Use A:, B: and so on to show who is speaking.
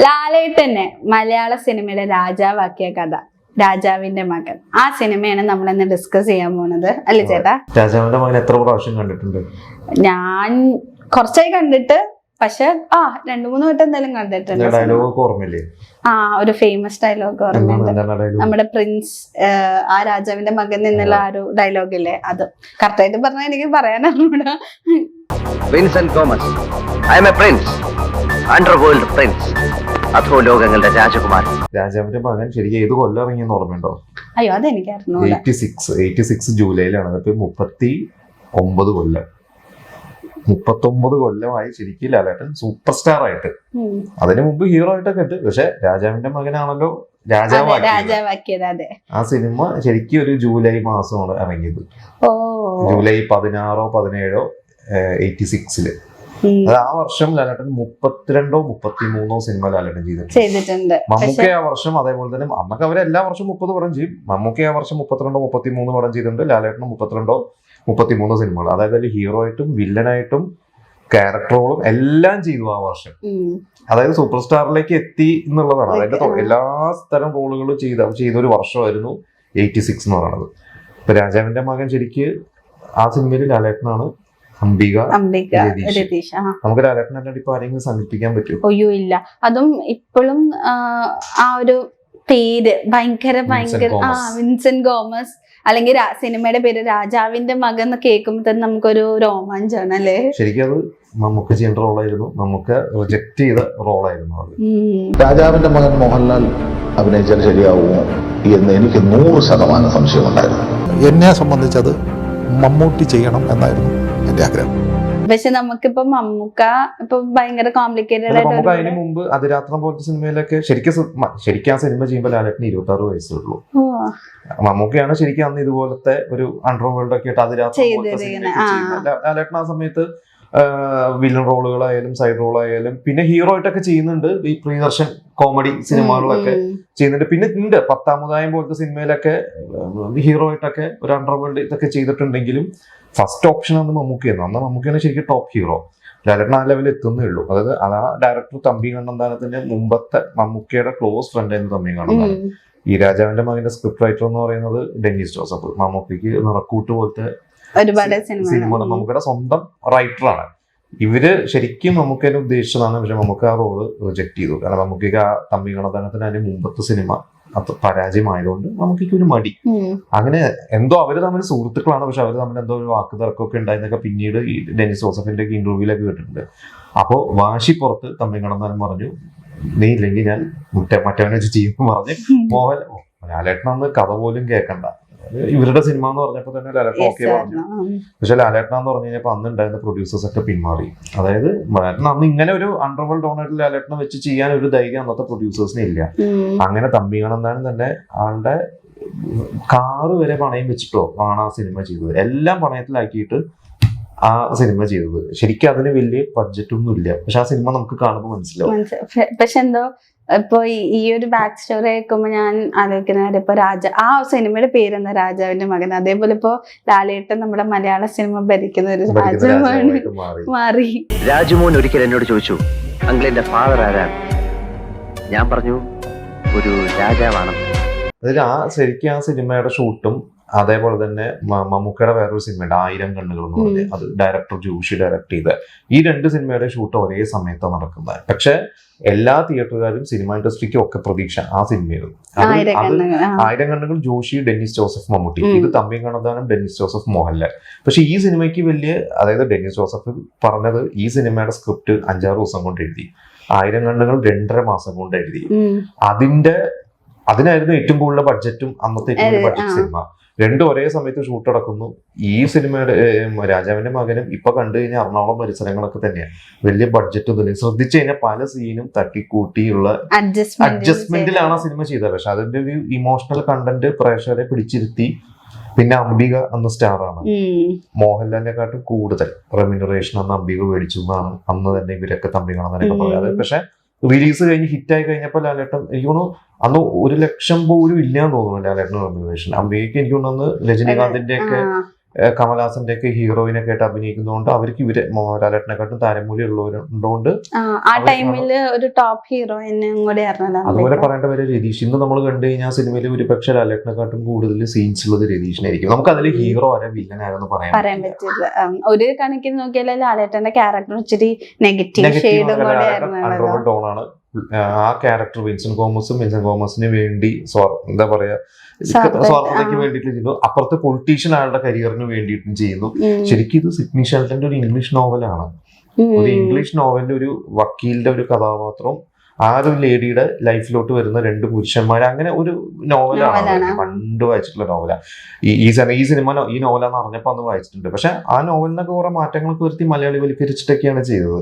A: ലാലേട്ടനെ മലയാള സിനിമയുടെ രാജാവാക്കിയ കഥ രാജാവിന്റെ മകൻ. ആ സിനിമയാണ് നമ്മൾ ഇന്ന് ഡിസ്കസ് ചെയ്യാൻ പോകുന്നത്, അല്ലേ ചേട്ടാ?
B: രാജാവിന്റെ മകൻ എത്ര പ്രാവശ്യം കണ്ടിട്ടുണ്ട്?
A: ഞാൻ കുറച്ചായി കണ്ടിട്ട്, പക്ഷെ 2-3 വട്ടം എന്തായാലും കണ്ടിട്ടുണ്ട്.
B: ഡയലോഗ് ഓർമ്മയില്ലേ?
A: ഒരു ഫേമസ് ഡയലോഗ് ഓർമ്മയുണ്ട്. നമ്മുടെ പ്രിൻസ്, ആ രാജാവിന്റെ മകൻ എന്നുള്ള ആ ഒരു ഡയലോഗ് ഇല്ലേ, അത് കറക്റ്റായിട്ട് പറഞ്ഞാൽ എനിക്ക് പറയാനറിഞ്ഞൂടാ.
C: Vincent Thomas, I am a prince, underworld prince, അധോലോകങ്ങളുടെ രാജകുമാരൻ.
B: രാജാവിന്റെ മകൻ ശരിക്കും ഏത് കൊല്ലം ഇറങ്ങിയെന്ന് ഓർമ്മയുണ്ടോ?
A: അയ്യോ, അതെനിക്കറിഞ്ഞു.
B: 86 ജൂലൈയിലാണ്. അതിപ്പോ 39 കൊല്ലം. 39 കൊല്ലമായി ശരിക്കും ലാലേട്ടൻ സൂപ്പർ സ്റ്റാർ ആയിട്ട്. അതിനു മുമ്പ് ഹീറോ ആയിട്ടൊക്കെ ഉണ്ട്, പക്ഷെ രാജാവിന്റെ മകനാണല്ലോ
A: രാജാവാക്കിയത്. അതെ,
B: ആ സിനിമ ശരിക്കും ഒരു ജൂലൈ മാസമാണ് ഇറങ്ങിയത്. ജൂലൈ 16-17 86. അത് ആ വർഷം ലാലേട്ടൻ 32-33 സിനിമ ലാലേട്ടൻ ചെയ്തിട്ടുണ്ട്. മമ്മൂക്ക ആ വർഷം അതേപോലെ തന്നെ, അന്നൊക്കെ അവര് എല്ലാ വർഷവും 30 പടം ചെയ്യും. മമ്മൂക്ക ആ വർഷം 32-33 പടം ചെയ്തിട്ടുണ്ട്. ലാലേട്ടന് 32-33 സിനിമകൾ. അതായത് ഹീറോ ആയിട്ടും വില്ലനായിട്ടും ക്യാരക്ടറുകളും എല്ലാം ചെയ്തു ആ വർഷം. അതായത് സൂപ്പർ സ്റ്റാറിലേക്ക് എത്തി എന്നുള്ളതാണ്. അതായത് എല്ലാ തരം റോളുകളും ചെയ്തൊരു വർഷമായിരുന്നു 86 എന്ന് പറയുന്നത്. ഇപ്പൊ രാജാവിന്റെ മകൻ ശരിക്ക് ആ സിനിമയിൽ ലാലേട്ടനാണ് അംബിക രതീഷ്. നമുക്ക് ലാലേട്ടനല്ലാണ്ട് ഇപ്പൊ ആരെങ്കിലും സങ്കല്പിക്കാൻ പറ്റുമോ?
A: അയ്യോ ഇല്ല. അതും ഇപ്പോഴും ആ ഒരു പേര് ഭയങ്കര വിൻസെന്റ് ഗോമസ്, അല്ലെങ്കിൽ സിനിമയുടെ പേര് രാജാവിന്റെ മകൻ എന്ന് കേൾക്കുമ്പോൾ തന്നെ നമുക്കൊരു രോമാഞ്ചാണ്, അല്ലേ?
B: ശരിക്കും അത് നമുക്ക് ചെയ്യേണ്ട റോളായിരുന്നു, നമുക്ക് റിജക്ട് ചെയ്ത റോളായിരുന്നു അത്.
D: രാജാവിന്റെ മകൻ മോഹൻലാൽ അഭിനയിച്ചാൽ ശരിയാവുമോ എന്ന് എനിക്ക് 100% സംശയമുണ്ടായിരുന്നു.
E: എന്നെ സംബന്ധിച്ചത് മമ്മൂട്ടി ചെയ്യണം എന്നായിരുന്നു എന്റെ ആഗ്രഹം.
A: പക്ഷെ നമുക്കിപ്പോ മമ്മൂക്ക ഇപ്പൊ ഭയങ്കര കോംപ്ലിക്കേറ്റഡ്
B: ആയിട്ട്. അതിന് മുമ്പ് അതിരാത്രം പോലത്തെ സിനിമയിലൊക്കെ ശരിക്കും ആ സിനിമ ചെയ്യുമ്പോൾ ലാലേട്ടന് 26 വയസ്സുള്ളൂ. മമ്മൂക്കയാണ് ശരിക്കും അന്ന് ഇതുപോലത്തെ ഒരു അണ്ടർവേൾഡ് ഒക്കെ ആയിട്ട് അതിരാത്രം ലാലേട്ടൻ ആ സമയത്ത് വില്ലൻ റോളുകളായാലും സൈഡ് റോളായാലും പിന്നെ ഹീറോ ആയിട്ടൊക്കെ ചെയ്യുന്നുണ്ട്. ഈ പ്രിയദർശൻ കോമഡി സിനിമകളിലൊക്കെ ചെയ്യുന്നുണ്ട്. പിന്നെ ഉണ്ട് 10-ാം മുദായം പോലത്തെ സിനിമയിലൊക്കെ ഹീറോ ആയിട്ടൊക്കെ ഒരു അണ്ടർവേൾഡ് ഇതൊക്കെ ചെയ്തിട്ടുണ്ടെങ്കിലും ഫസ്റ്റ് ഓപ്ഷൻ അന്ന് മമ്മൂക്കയായിരുന്നു. അന്ന് മമ്മൂക്കയാണ് ശരിക്കും ടോപ്പ് ഹീറോ. ലാലേട്ടൻ ആ ലെവലിൽ എത്തുന്നേ ഉള്ളൂ. അതായത് ആ ഡയറക്ടർ തമ്പി കണ്ണന്താനത്തിന്റെ മുമ്പത്തെ മമ്മൂക്കയുടെ ക്ലോസ് ഫ്രണ്ട് ആയിരുന്നു തമ്പി കണ്ണന്താനം. ഈ രാജാവിന്റെ മകന്റെ സ്ക്രിപ്റ്റ് റൈറ്റർ എന്ന് പറയുന്നത് ഡെന്നിസ് ജോസഫ്. മമ്മൂക്കയ്ക്ക് നിറക്കൂട്ട് പോലത്തെ സിനിമ മമ്മൂക്കയുടെ സ്വന്തം റൈറ്ററാണ്. ഇവര് ശരിക്കും മമ്മൂക്കനെ ഉദ്ദേശിച്ചതാണ്, പക്ഷെ മമ്മൂക്ക ആ റോള് റിജക്ട് ചെയ്തു. കാരണം മമ്മൂക്കയ്ക്ക് ആ തമ്പി കണ്ണന്താനത്തിന് അതിന് മുമ്പത്തെ സിനിമ അത് പരാജയമായതുകൊണ്ട് നമുക്കൊക്കെ ഒരു മടി. അങ്ങനെ എന്തോ അവര് തമ്മിൽ സുഹൃത്തുക്കളാണ്, പക്ഷെ അവര് തമ്മിൽ എന്തോ ഒരു വാക്ക് തർക്കമൊക്കെ ഉണ്ടായിരുന്നൊക്കെ പിന്നീട് ഈ ഡെന്നിസ് ജോസഫിന്റെ ഇന്റർവ്യൂലൊക്കെ കേട്ടിട്ടുണ്ട്. അപ്പോ വാശി പുറത്ത് തമ്പി കണ്ണന്താനം പറഞ്ഞു, നീ ഇല്ലെങ്കിൽ ഞാൻ മറ്റവനെ വെച്ച് ചെയ്യുമെന്ന് പറഞ്ഞ് ലാലേട്ടൻ അന്ന് കഥ പോലും കേൾക്കണ്ട, ഇവരുടെ സിനിമ എന്ന് പറഞ്ഞപ്പോ തന്നെ ലാലേട്ടൻ ഓക്കെ പറഞ്ഞു. പക്ഷെ ലാലേട്ടൻ എന്ന് പറഞ്ഞു കഴിഞ്ഞപ്പോ അന്ന് ഉണ്ടായിരുന്ന പ്രൊഡ്യൂസേഴ്സ് ഒക്കെ പിന്മാറി. അതായത് ലാലേട്ടൻ അന്ന് ഇങ്ങനെ ഒരു അണ്ടർവേൾഡ് ഓണായിട്ട് ലാലേട്ടനെ വെച്ച് ചെയ്യാൻ ഒരു ധൈര്യം അന്നത്തെ പ്രൊഡ്യൂസേഴ്സിന് ഇല്ല. അങ്ങനെ തമ്പി കണ്ണന്താനം തന്നെ ആളുടെ കാറ് വരെ പണയം വെച്ചിട്ടോ ആണ് ആ സിനിമ ചെയ്തത്. എല്ലാം പണയത്തിലാക്കിയിട്ട് ആ സിനിമ ചെയ്തത്. ശരിക്കും അതിന് വലിയ ബഡ്ജറ്റ് ഒന്നും ഇല്ല, പക്ഷെ ആ സിനിമ നമുക്ക് കാണുമ്പോൾ മനസ്സിലാവും.
A: പക്ഷെ എന്തോ ഇപ്പൊ ഈ ഒരു ബാക്ക് സ്റ്റോറി കേൾക്കുമ്പോ ഞാൻ ആലോചിക്കുന്ന ഇപ്പൊ ആ സിനിമയുടെ പേരെന്താ, രാജാവിന്റെ മകൻ. അതേപോലെ ഇപ്പൊ ലാലേട്ടൻ നമ്മുടെ മലയാള സിനിമ ഭരിക്കുന്ന ഒരു രാജാവാണ് മാറി.
C: രാജുമോൻ ഒരിക്കൽ എന്നോട് ചോദിച്ചു, അങ്കിളിന്റെ ഫാദർ ആരാണ്? ഞാൻ പറഞ്ഞു, ഒരു രാജാവാണ്.
B: അതിൽ ശരിക്കും ആ സിനിമയുടെ ഷൂട്ടും അതേപോലെ തന്നെ മമ്മൂക്കയുടെ വേറൊരു സിനിമയുണ്ട് 1000 കണ്ണുകൾ എന്ന് പറഞ്ഞ്, അത് ഡയറക്ടർ ജോഷി ഡയറക്ട് ചെയ്ത. ഈ 2 സിനിമയുടെ ഷൂട്ട് ഒരേ സമയത്താണ് നടക്കുന്നത്. പക്ഷെ എല്ലാ തിയേറ്ററുകാരും സിനിമ ഇൻഡസ്ട്രിക്കും ഒക്കെ പ്രതീക്ഷ ആ സിനിമയായിരുന്നു. അത് 1000 കണ്ണുകൾ ജോഷി, ഡെന്നിസ് ജോസഫ്, മമ്മൂട്ടി. ഇത് തമ്പി കണ്ണന്താനം, ഡെന്നിസ് ജോസഫ്, മോഹൻലാൽ. പക്ഷെ ഈ സിനിമയ്ക്ക് വലിയ, അതായത് ഡെന്നിസ് ജോസഫ് പറഞ്ഞത് ഈ സിനിമയുടെ സ്ക്രിപ്റ്റ് 5-6 ദിവസം കൊണ്ട് എഴുതി. 1000 കണ്ണുകൾ 2.5 മാസം കൊണ്ട് എഴുതി. അതിനായിരുന്നു ഏറ്റവും കൂടുതൽ ബഡ്ജറ്റും അന്നത്തെ ഏറ്റവും കൂടുതൽ ബഡ്ജറ്റ് സിനിമ. 2 ഒരേ സമയത്ത് ഷൂട്ട് നടക്കുന്നു. ഈ സിനിമയുടെ രാജാവിന്റെ മകനും ഇപ്പൊ കണ്ടു കഴിഞ്ഞാൽ എറണാകുളം പരിസരങ്ങളൊക്കെ തന്നെയാണ്. വലിയ ബഡ്ജറ്റ് ഒന്നും ഇല്ല. ശ്രദ്ധിച്ചു കഴിഞ്ഞാൽ പല സീനും തട്ടിക്കൂട്ടിയുള്ള അഡ്ജസ്റ്റ്മെന്റിലാണ് ആ സിനിമ ചെയ്തത്. പക്ഷെ അതിന്റെ ഒരു ഇമോഷണൽ കണ്ടന്റ് പ്രേക്ഷകരെ പിടിച്ചിരുത്തി. പിന്നെ അംബിക അന്ന് സ്റ്റാറാണ്. മോഹൻലാലിനെക്കാട്ടും കൂടുതൽ റെമ്യൂണറേഷൻ അന്ന് അംബിക മേടിച്ചു എന്നാണ് അന്ന് തന്നെ ഇവരൊക്കെ തമ്പി കണ്ണന്താനൊക്കെ പറയാറ്. പക്ഷെ റിലീസ് കഴിഞ്ഞ് ഹിറ്റായി കഴിഞ്ഞപ്പോൾ ലാലേട്ടൻ എനിക്ക് തോന്നുന്നു അന്ന് 1 ലക്ഷം പോലും ഇല്ലാന്ന് തോന്നുന്നു ലാലേട്ടൻ റെമ്യൂണറേഷൻ. അംബികയ്ക്ക് എനിക്ക് തോന്നുന്നു രജനീകാന്തിന്റെ ഒക്കെ കമലഹാസന്റെ ഒക്കെ ഹീറോയിനൊക്കെ ആയിട്ട് അഭിനയിക്കുന്നതുകൊണ്ട് അവർക്ക് ഇവര് ലാലേട്ടനെക്കാട്ടും താരമൂല്യം ഉള്ളവരുണ്ടോണ്ട്
A: ആ ടൈമില് ഒരു ടോപ്പ് ഹീറോയിനും കൂടെ
B: അതുപോലെ പറയേണ്ട വരെ രതീഷ്. ഇന്ന് നമ്മൾ കണ്ടു കഴിഞ്ഞാൽ സിനിമയിൽ ഒരുപക്ഷെ ലാലേട്ടനെക്കാട്ടും കൂടുതൽ സീൻസ് ഉള്ളത് രതീഷിനായിരിക്കും. നമുക്ക് അതിൽ ഹീറോ ആരാ വില്ലൻ ആരെന്ന്
A: പറയാൻ പറ്റില്ല. ഒരു കണക്കിന് നോക്കിയാൽ ലാലേട്ടന്റെ ക്യാരക്ടർ ഇച്ചിരി നെഗറ്റീവ് ഷെയ്ഡും കൂടെ ആയിരുന്നു.
B: ടോൺ ആണ് ആ ക്യാരക്ടർ. വിൻസെന്റ് തോമസിന് വേണ്ടി എന്താ പറയാ സ്വാർത്ഥതയ്ക്ക് വേണ്ടിയിട്ട് ചെയ്യുന്നു. അപ്പുറത്തെ പൊളിറ്റീഷ്യൻ ആളുടെ കരിയറിന് വേണ്ടിയിട്ടും ചെയ്യുന്നു. ശരിക്കും ഇത് സിഡ്നി ഷെൽട്ടന്റെ ഒരു ഇംഗ്ലീഷ് നോവലാണ്. ഒരു ഇംഗ്ലീഷ് നോവലിന്റെ ഒരു വക്കീലിന്റെ ഒരു കഥാപാത്രം ആ ഒരു ലേഡിയുടെ ലൈഫിലോട്ട് വരുന്ന 2 പുരുഷന്മാർ, അങ്ങനെ ഒരു നോവലാണ്. പണ്ട് വായിച്ചിട്ടുള്ള നോവലാണ് ഈ സിനിമ. ഈ നോവലാന്ന് അറിഞ്ഞപ്പോ അന്ന് വായിച്ചിട്ടുണ്ട്. പക്ഷെ ആ നോവലിനൊക്കെ കുറെ മാറ്റങ്ങളൊക്കെ വരുത്തി മലയാളി വൽക്കരിച്ചിട്ടൊക്കെയാണ് ചെയ്തത്.